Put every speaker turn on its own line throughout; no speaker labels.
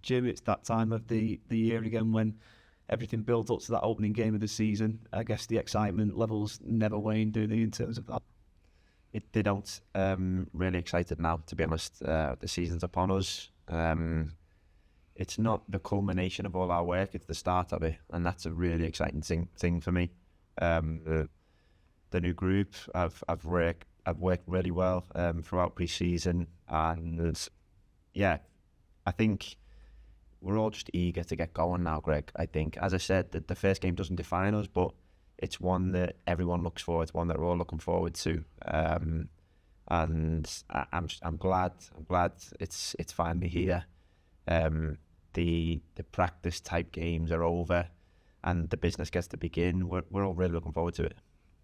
Jim, it's that time of the year again when everything builds up to that opening game of the season. I guess the excitement levels never wane, do they, in terms of that?
They don't. Really excited now, to be honest. The season's upon us. It's not the culmination of all our work, it's the start of it, and that's a really exciting thing for me. The new group, I've worked really well throughout pre-season, and yeah, I think we're all just eager to get going now, Greg. I think, as I said, that the first game doesn't define us, but it's one that everyone looks for. It's one that we're all looking forward to, and I'm glad it's finally here. The practice type games are over, and the business gets to begin. We're all really looking forward to it.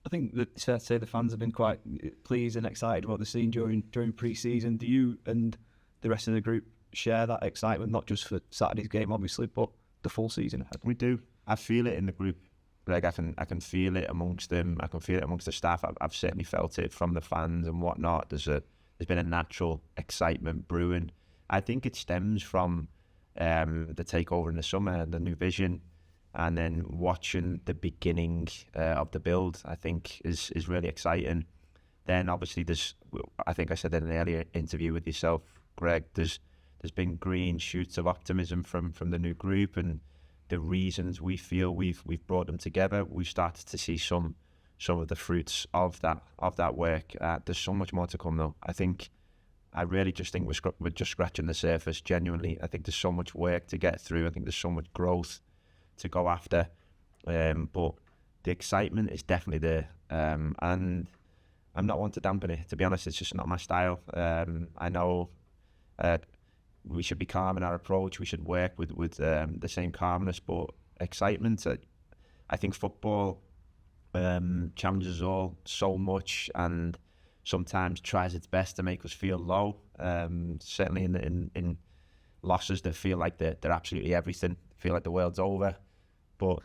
I think that it's fair to say the fans have been quite pleased and excited about the scene during pre-season. Do you and the rest of the group share that excitement, not just for Saturday's game, obviously, but the full season ahead?
We do. I feel it in the group. Like I can feel it amongst them. I can feel it amongst the staff. I've certainly felt it from the fans and whatnot. There's been a natural excitement brewing. I think it stems from the takeover in the summer and the new vision, and then watching the beginning of the build, I think is really exciting. Then obviously I think I said in an earlier interview with yourself, Greg, there's been green shoots of optimism from the new group, and the reasons we feel we've brought them together. We've started to see some of the fruits of that work. There's so much more to come though. I really just think we're just scratching the surface, genuinely. I think there's so much work to get through. I think there's so much growth to go after, but the excitement is definitely there, and I'm not one to dampen it. To be honest, it's just not my style. I know we should be calm in our approach. We should work with the same calmness, but excitement. I think football challenges us all so much, and sometimes tries its best to make us feel low. Certainly in losses that feel like they're absolutely everything, feel like the world's over. But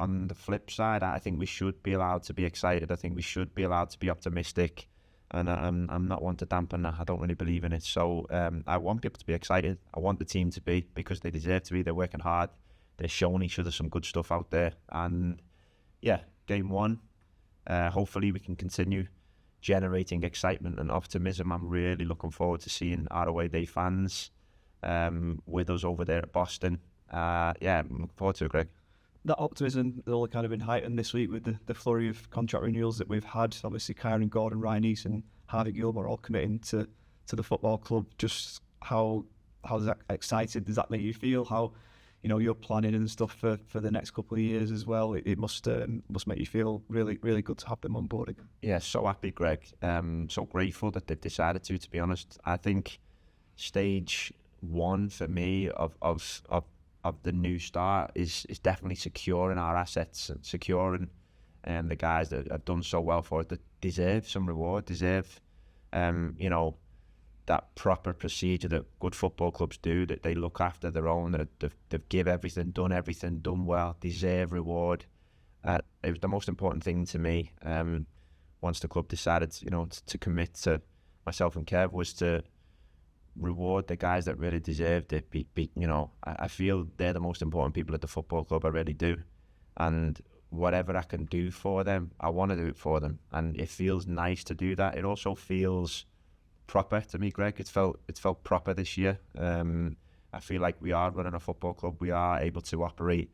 on the flip side, I think we should be allowed to be excited. I think we should be allowed to be optimistic, and I'm not one to dampen that. I don't really believe in it. So I want people to be excited. I want the team to be, because they deserve to be. They're working hard. They're showing each other some good stuff out there. And yeah, game one, hopefully we can continue generating excitement and optimism. I'm really looking forward to seeing our away day fans with us over there at Boston. I'm looking forward to it, Greg.
That optimism has all kind of been heightened this week with the flurry of contract renewals that we've had. Obviously, Kieran Gordon, Ryan East and Harvey Gilmore all committing to the football club. Just how excited does that make you feel? How you're planning and stuff for the next couple of years as well. It must make you feel really, really good to have them on board again.
Yeah, so happy, Greg. So grateful that they've decided to be honest. I think stage one for me of the new start is definitely securing our assets and securing the guys that have done so well for us, that deserve some reward, deserve that proper procedure that good football clubs do, that they look after their own, that they've give everything, done well, deserve reward. It was the most important thing to me once the club decided to commit to myself and Kev, was to reward the guys that really deserved it. I feel they're the most important people at the football club. I really do, and whatever I can do for them, I want to do it for them, and it feels nice to do that. It also feels proper to me, Greg. It felt proper this year. I feel like we are running a football club. We are able to operate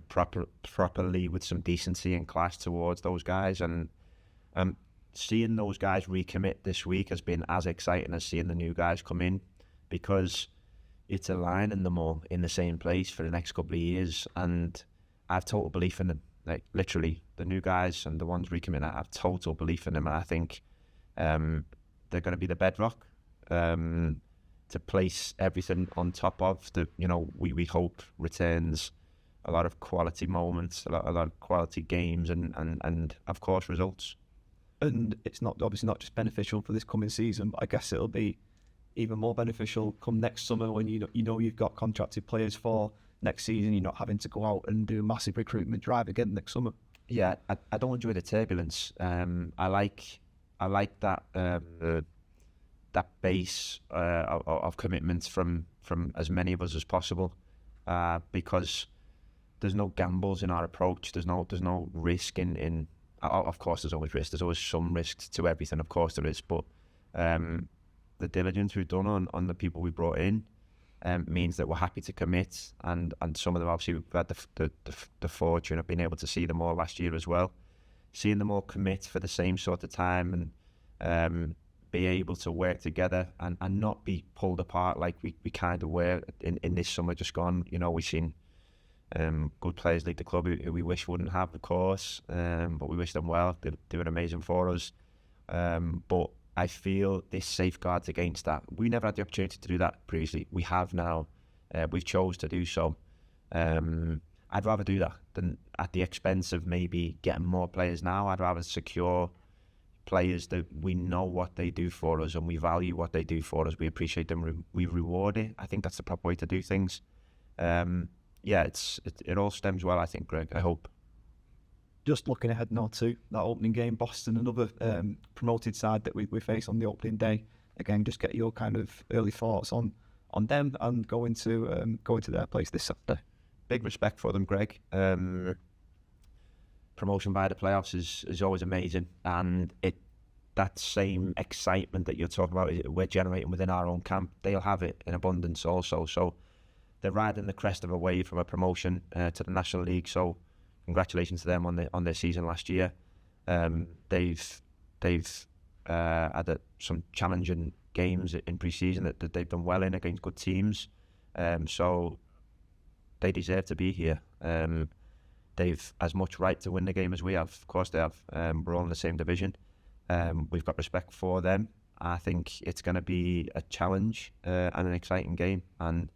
properly with some decency and class towards those guys, and seeing those guys recommit this week has been as exciting as seeing the new guys come in, because it's aligning them all in the same place for the next couple of years, and I have total belief in them. Like, literally, the new guys and the ones recommitting, I have total belief in them, and I think they're going to be the bedrock to place everything on top of. We hope returns a lot of quality moments, a lot of quality games, and of course results.
And it's obviously not just beneficial for this coming season, but I guess it'll be even more beneficial come next summer when you've got contracted players for next season. You're not having to go out and do a massive recruitment drive again next summer.
Yeah, I don't enjoy the turbulence. I like that that base of commitments from from as many of us as possible, because there's no gambles in our approach. There's no risk in of course there's always risk. There's always some risk to everything. Of course there is, but the diligence we've done on the people we brought in means that we're happy to commit, and some of them obviously we've had the fortune of being able to see them all last year as well. Seeing them all commit for the same sort of time and be able to work together and not be pulled apart like we kind of were in this summer just gone. You know, we've seen good players leave the club who we wish wouldn't have, of course, but we wish them well. They're doing amazing for us. But I feel this safeguards against that. We never had the opportunity to do that previously. We have now. We've chose to do so. I'd rather do that than at the expense of maybe getting more players now. I'd rather secure players that we know what they do for us and we value what they do for us. We appreciate them. We reward it. I think that's the proper way to do things. Yeah, it all stems well, I think, Greg. I hope.
Just looking ahead now to that opening game, Boston, another promoted side that we face on the opening day. Again, just get your kind of early thoughts on them and going to their place this Saturday.
Big respect for them, Greg. Promotion via the playoffs is always amazing, and that same excitement that you're talking about, we're generating within our own camp. They'll have it in abundance also. So they're riding the crest of a wave from a promotion to the National League. So congratulations to them on their season last year. They've had some challenging games in pre-season that they've done well in against good teams. So they deserve to be here. They've as much right to win the game as we have. Of course they have. We're all in the same division. We've got respect for them. I think it's going to be a challenge and an exciting game. And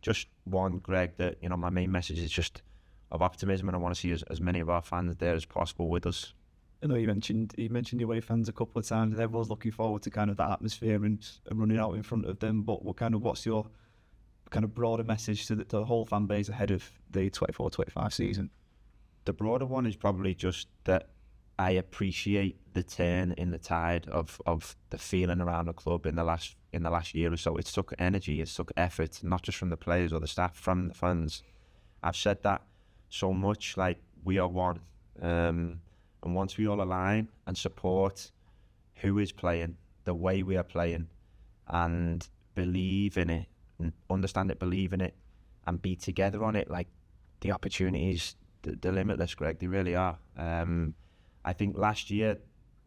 just one, Greg, that my main message is just of optimism, and I want to see as many of our fans there as possible with us.
I know you mentioned your away fans a couple of times, and everyone's looking forward to kind of that atmosphere and running out in front of them. But what's your kind of broader message to the whole fan base ahead of the 24-25 season?
The broader one is probably just that I appreciate the turn in the tide of the feeling around the club in the last year or so. It took energy, it took effort, not just from the players or the staff, from the fans. I've said that so much, like, we are one. And once we all align and support who is playing, the way we are playing, and believe in it, and understand it, believe in it, and be together on it, like, the opportunities, they're limitless, Greg. They really are. I think last year,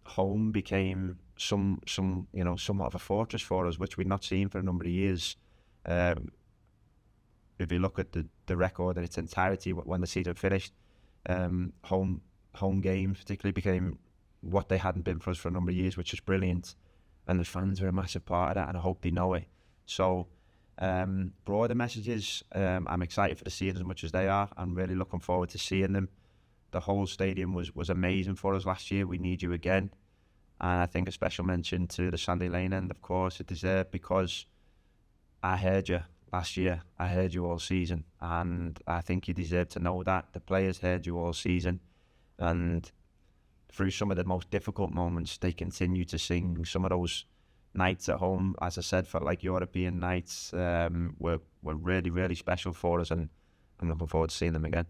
home became somewhat of a fortress for us, which we'd not seen for a number of years. If you look at the record in its entirety when the season finished, home games particularly became what they hadn't been for us for a number of years, which was brilliant. And the fans were a massive part of that, and I hope they know it. So, broader messages, I'm excited for the season as much as they are. I'm really looking forward to seeing them. The whole stadium was amazing for us last year. We need you again. And I think a special mention to the Sandy Lane end, of course, it deserved, because I heard you last year. I heard you all season, and I think you deserve to know that. The players heard you all season, and through some of the most difficult moments, they continue to sing. Some of those nights at home, as I said, felt like European nights, were really, really special for us, and I'm looking forward to seeing them again.